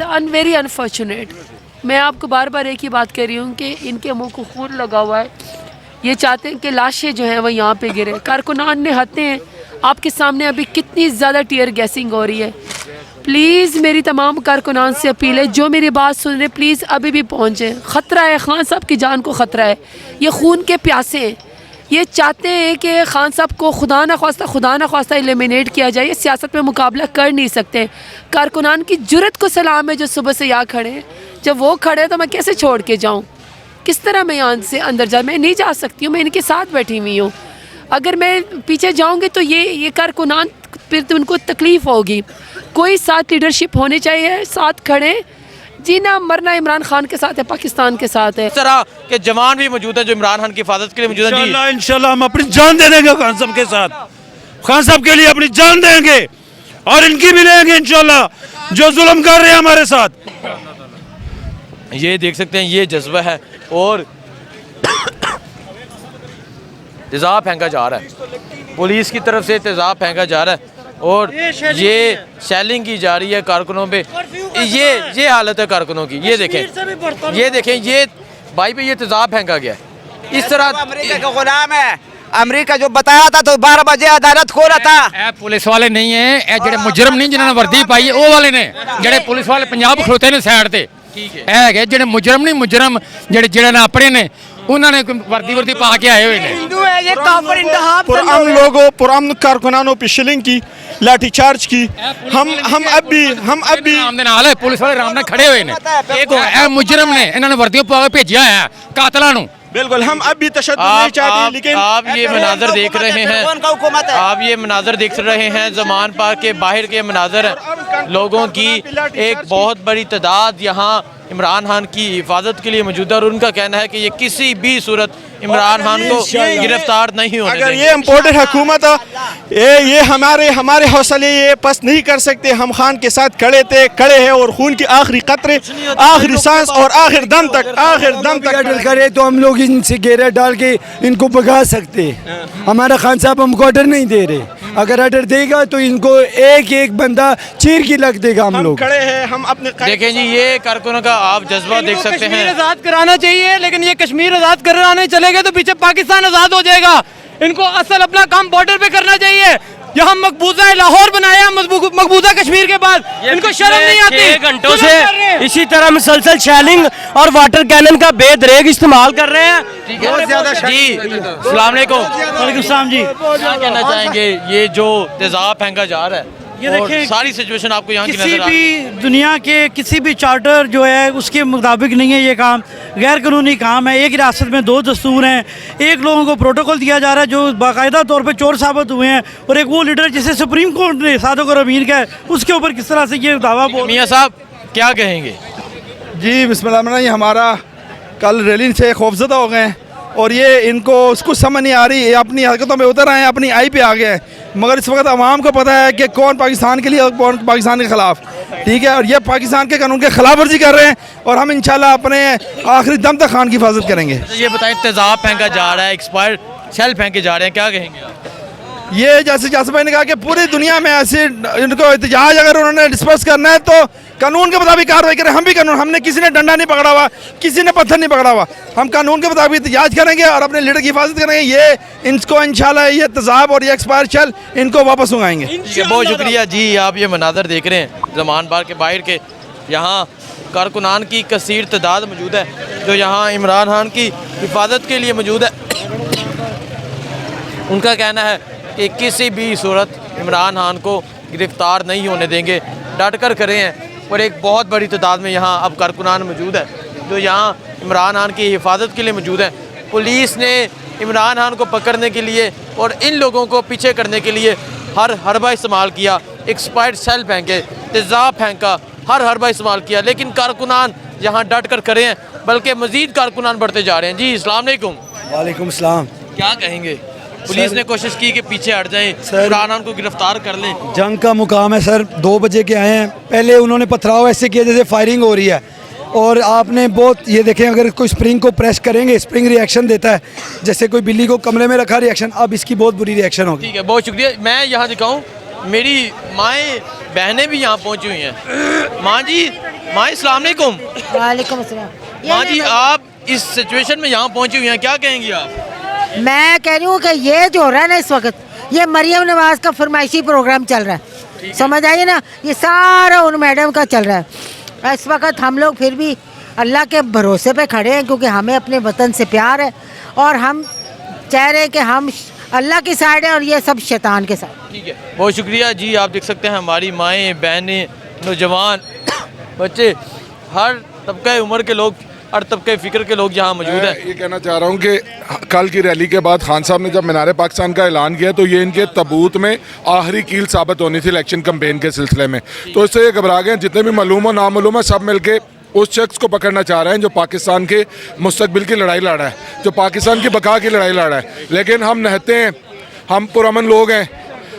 Very unfortunate. मैं आपको बार बार एक ही बात कर रही हूँ कि इनके मुंह को खून लगा हुआ है। ये चाहते हैं कि लाशें जो हैं वो यहाँ पे गिरे। कारकुनान ने हत्ते हैं, आपके सामने अभी कितनी ज़्यादा टीयर गैसिंग हो रही है। प्लीज़ मेरी तमाम कारकुनान से अपील है, जो मेरी बात सुन रहे प्लीज़ अभी भी पहुँचें। ख़तरा है, खान साहब की जान को ख़तरा है। ये खून के प्यासे हैं। ये चाहते हैं कि खान साहब को खुदा न ख्वास्ता एलिमिनेट किया जाए। ये सियासत में मुकाबला कर नहीं सकते। कारकुनान की जुर्रत को सलाम है जो सुबह से यहाँ खड़े हैं। जब वो खड़े तो मैं कैसे छोड़ के जाऊँ? किस तरह मैं यहाँ से अंदर जा? मैं नहीं जा सकती हूँ, मैं इनके साथ बैठी हुई हूँ। अगर मैं पीछे जाऊँगी तो ये कारकुनान फिर तो उनको तकलीफ़ होगी। कोई साथ लीडरशिप होनी चाहिए, साथ खड़े। जीना मरना इमरान खान के साथ है, पाकिस्तान के साथ है। इस तरह के जवान भी मौजूद हैं जो इमरान खान की हिफाजत के लिए मौजूद हैं। इंशाल्लाह हम अपनी जान दे देंगे खान साहब के साथ, खान साहब के लिए अपनी जान देंगे और इनकी भी लेंगे इंशाल्लाह, जो जुल्म कर रहे हैं हमारे साथ। ये देख सकते हैं, ये जज्बा है और तेज़ाब फेंका जा रहा है, पुलिस की तरफ से तेज़ाब फेंका जा रहा है और ये शेलिंग की जा रही है कारकुनों पे। ये हालत है कारकुनों की। ये देखें ये भाई पे ये तेज़ाब फेंका गया है। इस तरह अमेरिका का गुलाम है। अमेरिका जो बताया था तो 12 बजे अदालत खोला था। पुलिस वाले नहीं है, जेडे मुजरम नहीं जिन्होंने वर्दी पाई है वो वाले ने, जेडे पुलिस वाले पंजाब खलोते ने साइड ते है, जेडे मुजरम नहीं, मुजरम जेडे ने अपने ने उन्होंने वर्दी पा के आए हुए हैं। पुरअमन लोगों, पुरअमन कारकुनानों पे शिलिंग की, लाठीचार्ज की। हम अब भी नाल है, पुलिस वाले राम ने खड़े हुए ने, एक मुजरम ने इन्होंने वर्दियों पा के भेजा है कातलां नूं। बिल्कुल हम अब भी तशद्दुद नहीं चाहते, लेकिन आप ये मनाजर देख रहे हैं, आप ये मनाजर देख रहे हैं, जमान पार्क के बाहर के मनाजर हैं। लोगों की एक बहुत बड़ी तादाद यहाँ इमरान खान की हिफाजत के लिए मौजूद है और उनका कहना है कि ये किसी भी सूरत इमरान खान को गिरफ्तार नहीं होने अगर देंगे। ये इम्पोर्टेड हुकूमत ये हमारे हौसले ये पस नहीं कर सकते। हम खान के साथ खड़े हैं और खून की आखिरी कतरे, आखिरी सांस और आखिर दम तक ऑर्डर करे तो हम लोग इनसे घेरा डाल के इनको भगा सकते। हमारा खान साहब हमको ऑर्डर नहीं दे रहे। अगर ऑर्डर देगा तो इनको एक बंदा चीर की लग देगा। हम लोग खड़े हैं, हम अपने देखें जी, ये कारकुनों का आप जज्बा देख सकते हैं। आज़ाद कराना चाहिए, लेकिन ये कश्मीर आज़ाद कराने चलेगा तो पीछे पाकिस्तान आज़ाद हो जाएगा। इनको असल अपना काम बॉर्डर पे करना चाहिए। यहाँ मकबूजा लाहौर बनाया मकबूजा कश्मीर के बाद, इनको शर्म नहीं आती। 6 घंटों से इसी तरह मुसलसल शैलिंग और वाटर कैनन का बेदरेग इस्तेमाल कर रहे हैं। जी अस्सलाम वालेकुम जी, क्या कहना चाहेंगे? ये जो तेज़ाब फेंका जा रहा है, ये और देखें, सारी सिचुएशन आपको यहाँ की किसी नजर आ भी दुनिया के किसी भी चार्टर जो है उसके मुताबिक नहीं है। ये काम गैर कानूनी काम है। एक रियासत में 2 दस्तूर हैं। एक लोगों को प्रोटोकॉल दिया जा रहा है जो बाकायदा तौर पे चोर साबित हुए हैं, और एक वो लीडर जिसे सुप्रीम कोर्ट ने सादक और अमीर का है, उसके ऊपर किस तरह से ये दावा बोल। मियाँ साहब क्या कहेंगे? जी बिस्मिल्लाह। हमारा कल रैली से खौफजदा हो गए हैं और ये इनको उसको समझ नहीं आ रही, ये अपनी हरकतों में उतर आए हैं, अपनी आई पे आ गए हैं। मगर इस वक्त आवाम को पता है कि कौन पाकिस्तान के लिए और कौन पाकिस्तान के ख़िलाफ़, ठीक है। और ये पाकिस्तान के कानून के खिलाफ वर्जी कर रहे हैं और हम इंशाल्लाह अपने आखिरी दम तक खान की हिफाजत करेंगे। ये बताएं, तेज़ाब फेंका जा रहा है, एक्सपायर्ड शेल फेंके जा रहे हैं, क्या कहेंगे आप? ये जैसे जासिफ भाई ने कहा कि पूरी दुनिया में ऐसे इनको एहतजाज अगर उन्होंने डिस्पर्स करना है तो कानून के मुताबिक कार्रवाई करें। हम भी कानून, हमने किसी ने डंडा नहीं पकड़ा हुआ, किसी ने पत्थर नहीं पकड़ा हुआ। हम कानून के मुताबिक एहतजाज करेंगे और अपने लीडर की हिफाजत करेंगे। ये इनको इंशाल्लाह ये तेज़ाब और ये एक्सपायर शेल इनको वापस मंगाएंगे। बहुत शुक्रिया जी। आप ये मनाजर देख रहे हैं जमान बार के बाहर के, यहाँ कारकुनान की कसीर तादाद मौजूद है जो यहाँ इमरान खान की हिफाजत के लिए मौजूद है। उनका कहना है कि किसी भी सूरत इमरान खान को गिरफ्तार नहीं होने देंगे, डट कर खड़े हैं। और एक बहुत बड़ी तादाद में यहाँ अब कारकुनान मौजूद है जो यहाँ इमरान खान की हिफाजत के लिए मौजूद है। पुलिस ने इमरान खान को पकड़ने के लिए और इन लोगों को पीछे करने के लिए हर हरबा इस्तेमाल किया, एक्सपायर्ड सेल फेंके, तेज़ाब फेंका, हर हरबा इस्तेमाल किया, लेकिन कारकुनान यहाँ डट कर खड़े हैं, बल्कि मज़ीद कारकुनान बढ़ते जा रहे हैं। जी अस्सलाम वालेकुम। वालेकुम सलाम। क्या कहेंगे? पुलिस ने कोशिश की कि पीछे हट जाएं, इमरान खान को गिरफ्तार कर लें। जंग का मुकाम है सर। 2 बजे के आए हैं। पहले उन्होंने पथराव ऐसे किया जैसे फायरिंग हो रही है, और आपने बहुत ये देखें, अगर कोई स्प्रिंग को प्रेस करेंगे स्प्रिंग रिएक्शन देता है, जैसे कोई बिल्ली को कमरे में रखा रिएक्शन, अब इसकी बहुत बुरी रिएक्शन होगी। ठीक है, बहुत शुक्रिया। मैं यहाँ दिखाऊँ मेरी माएँ बहनें भी यहाँ पहुँची हुई हैं। माँ जी, माँ अस्सलाम वालेकुम। वालेकुम अस्सलाम। माँ जी, आप इस सिचुएशन में यहाँ पहुँची हुई हैं, क्या कहेंगी आप? मैं कह रही हूँ कि ये जो हो रहा है ना इस वक्त, ये मरियम नवाज का फरमाइशी प्रोग्राम चल रहा है, समझ आइए ना, ये सारा उन मैडम का चल रहा है। इस वक्त हम लोग फिर भी अल्लाह के भरोसे पे खड़े हैं, क्योंकि हमें अपने वतन से प्यार है और हम चाह रहे हैं कि हम अल्लाह की साइड है और ये सब शैतान के साथ। ठीक है, बहुत शुक्रिया जी। आप देख सकते हैं हमारी माएँ, बहनें, नौजवान, बच्चे, हर तबके उम्र के लोग, हर तबके फ़िक्र के लोग यहाँ मौजूद हैं। ये कहना चाह रहा हूँ कि कल की रैली के बाद खान साहब ने जब मीनार पाकिस्तान का ऐलान किया तो ये इनके तबूत में आखिरी कील साबित होनी थी इलेक्शन कैंपेन के सिलसिले में, तो इससे ये घबरा गए। जितने भी मालूम हो नामालूम है, सब मिलके उस शख्स को पकड़ना चाह रहे हैं जो पाकिस्तान के मुस्तकबिल की लड़ाई लड़ रहा है, जो पाकिस्तान की बका की लड़ाई लड़ रहा है। लेकिन हम नहते हैं, हम पुरअमन लोग हैं,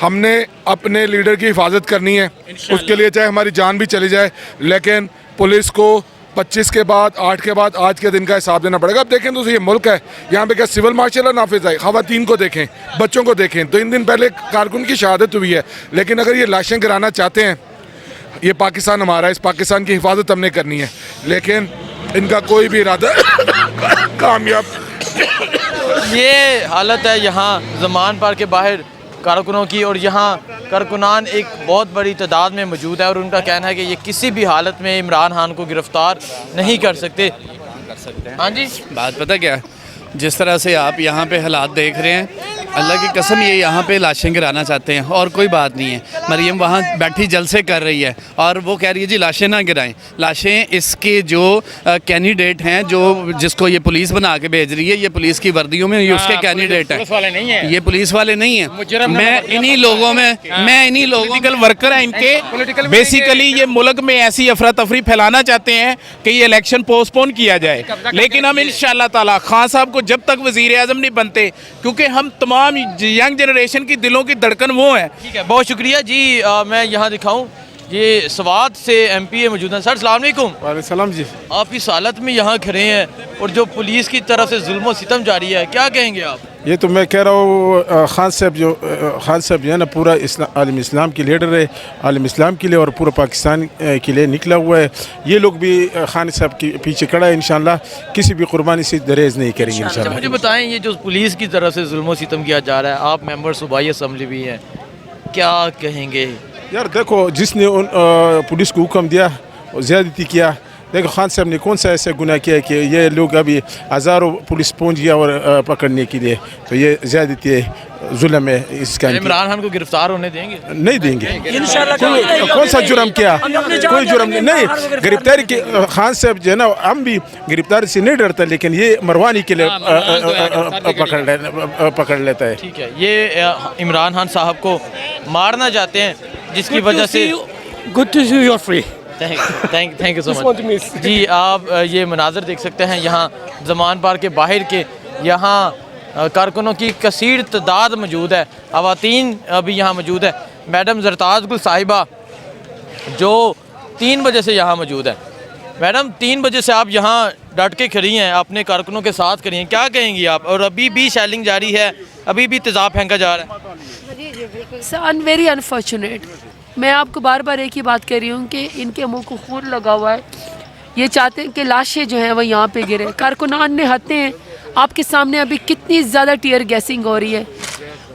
हमने अपने लीडर की हिफाजत करनी है, उसके लिए चाहे हमारी जान भी चली जाए, लेकिन पुलिस को 25 के बाद, 8 के बाद, आज के दिन का हिसाब देना पड़ेगा। अब देखें तो ये मुल्क है, यहाँ पे क्या सिविल मार्शल नाफिज है? ख़वातीन को देखें, बच्चों को देखें। 3 दिन पहले कारकुन की शहादत हुई है, लेकिन अगर ये लाशें गिराना चाहते हैं, ये पाकिस्तान हमारा है, इस पाकिस्तान की हिफाजत हमने करनी है, लेकिन इनका कोई भी इरादा कामयाब। ये हालत है यहाँ ज़मान पार्क के बाहर कारकुनों की, और यहाँ कारकुनान एक बहुत बड़ी तादाद में मौजूद है और उनका कहना है कि ये किसी भी हालत में इमरान खान को गिरफ़्तार नहीं कर सकते। हाँ जी, बात पता क्या, जिस तरह से आप यहाँ पे हालात देख रहे हैं, अल्लाह की कसम ये यहाँ पे लाशें गिराना चाहते हैं और कोई बात नहीं है। मरियम वहाँ बैठी जलसे कर रही है और वो कह रही है जी लाशें ना गिराएं। लाशें इसके जो कैंडिडेट हैं, जो जिसको ये पुलिस बना के भेज रही है, ये पुलिस की वर्दियों में ये उसके कैंडिडेट हैं, ये पुलिस वाले नहीं हैं। मैं इन्हीं लोगों में वर्कर हैं इनके। बेसिकली ये मुल्क में ऐसी अफरा तफरी फैलाना चाहते हैं कि ये इलेक्शन पोस्टपोन किया जाए, लेकिन हम इंशाअल्लाह ताला खान साहब को जब तक वज़ीर आज़म नहीं बनते, क्योंकि हम तमाम यंग जनरेशन की दिलों की धड़कन वो है। ठीक है, बहुत शुक्रिया जी। मैं यहाँ दिखाऊँ, ये सवात से MPA मौजूद हैं। सर अस्सलाम वालेकुम। वालेकुम जी। आप इस हालत में यहाँ खड़े हैं और जो पुलिस की तरफ से जुल्म और सितम जारी है, क्या कहेंगे आप? ये तो मैं कह रहा हूँ, खान साहब जो है ना, पूरा आलम इस्लाम की लीडर है, आलम इस्लाम के लिए और पूरा पाकिस्तान के लिए निकला हुआ है। ये लोग भी खान साहब के पीछे खड़ा है, इंशाल्लाह किसी भी कुर्बानी से दरेज नहीं करेंगे इंशाल्लाह। मुझे बताएं, ये जो पुलिस की तरफ से जुल्म और सितम किया जा रहा है, आप मेंबर सूबाई असम्बली भी हैं, क्या कहेंगे? यार देखो, जिसने पुलिस को हुक्म दिया ज़्यादती किया, देखो खान साहब ने कौन सा ऐसा गुनाह किया कि ये लोग अभी हज़ारों पुलिस पहुंच गया और पकड़ने के लिए, तो ये ज़्यादती है, जुल्म है इसका। इमरान खान को गिरफ्तार होने देंगे? नहीं देंगे इंशाल्लाह। कौन सा जुर्म किया? कोई जुर्म नहीं। गिरफ्तारी के खान साहब जो है ना, हम भी गिरफ्तारी से नहीं डरता, लेकिन ये मरवानी के लिए पकड़ लेता है। ठीक है, ये इमरान खान साहब को मारना चाहते हैं, जिसकी वजह से good to see you free. Thank you so much ji. आप ये मनाजर देख सकते हैं यहाँ ज़मान पार्क के बाहर के, यहाँ कारकुनों की कसीर तादाद मौजूद है, ख़वातीन भी यहाँ मौजूद है। मैडम जरताज गुल साहिबा जो 3 बजे से यहाँ मौजूद है। मैडम 3 बजे से आप यहाँ डट के खड़ी हैं, अपने कारकुनों के साथ खड़ी हैं, क्या कहेंगी आप? और अभी भी शेलिंग जारी है, अभी भी तेज़ाब फेंका जा रहा है। Very unfortunate. मैं आपको बार बार एक ही बात कह रही हूँ कि इनके मुंह को खून लगा हुआ है। ये चाहते हैं कि लाशें जो हैं वो यहाँ पे गिरे। कारकुनान ने हत्ते हैं, आपके सामने अभी कितनी ज़्यादा टीयर गैसिंग हो रही है।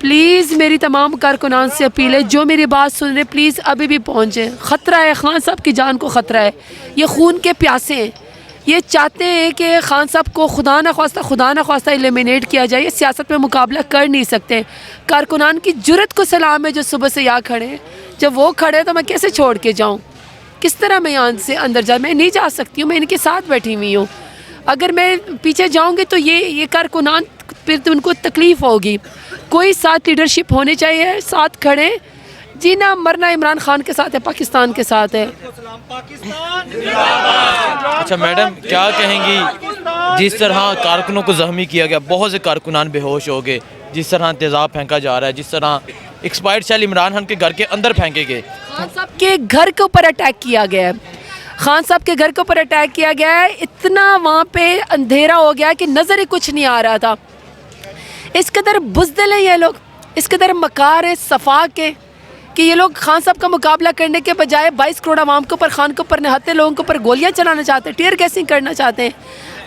प्लीज़ मेरी तमाम कारकुनान से अपील है, जो मेरी बात सुन रहे प्लीज़ अभी भी पहुँचें। ख़तरा है, खान साहब की जान को ख़तरा है। ये खून के प्यासे हैं, ये चाहते हैं कि खान साहब को खुदा न ख्वास्ता एलिमिनेट किया जाए। ये सियासत में मुकाबला कर नहीं सकते। कारकुनान की जुर्रत को सलाम है जो सुबह से यहाँ खड़े हैं। जब वो खड़े तो मैं कैसे छोड़ के जाऊँ? किस तरह मैं यहाँ से अंदर जा? मैं नहीं जा सकती हूँ, मैं इनके साथ बैठी हुई हूँ। अगर मैं पीछे जाऊँगी तो ये कारकुनान फिर तो उनको तकलीफ़ होगी। कोई साथ लीडरशिप होनी चाहिए, साथ खड़े। जीना मरना इमरान खान के साथ है, पाकिस्तान के साथ है। अच्छा मैडम, क्या कहेंगी जिस तरह कारकुनों को ज़ख्मी किया गया, बहुत से कारकुनान बेहोश हो गए, जिस तरह तेज़ाब फेंका जा रहा है, जिस तरह एक्सपायर्ड शेल इमरान खान के घर के अंदर फेंके गए? खान साहब के घर के ऊपर अटैक किया गया है। खान साहब के घर के ऊपर अटैक किया गया है। इतना वहाँ पे अंधेरा हो गया कि नज़र ही कुछ नहीं आ रहा था। इस कदर बुज़दिल हैं ये लोग, इस कदर मकार है सफ़ा के कि ये लोग खान साहब का मुकाबला करने के बजाय 22 करोड़ आवाम के ऊपर, खान के ऊपर, निहत्ते लोगों के ऊपर गोलियां चलाना चाहते हैं, टीयर गैसिंग करना चाहते हैं।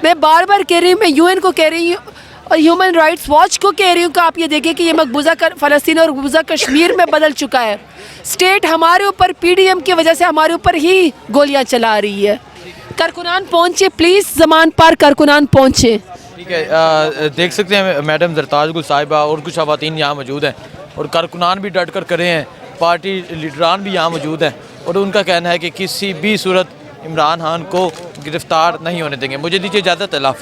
मैं बार बार कह रही हूँ, मैं UN को कह रही हूँ और ह्यूमन राइट्स वॉच को कह रही हूँ कि आप ये देखें कि ये मकबूजा फ़लस्तीन और मकबूजा कश्मीर में बदल चुका है। स्टेट हमारे ऊपर PDM की वजह से हमारे ऊपर ही गोलियाँ चला रही है। कारकुनान पहुँचे प्लीज़, ज़मान पार कारकुनान पहुँचे। ठीक है, देख सकते हैं मैडम जरताज गुल साहिबा और कुछ ख़वातीन यहाँ मौजूद हैं और कारकुनान भी डट कर खड़े हैं, पार्टी लीडरान भी यहाँ मौजूद हैं और उनका कहना है कि किसी भी सूरत इमरान खान को गिरफ़्तार नहीं होने देंगे। मुझे दीजिए इजाज़त, अल्लाह हाफ़िज़।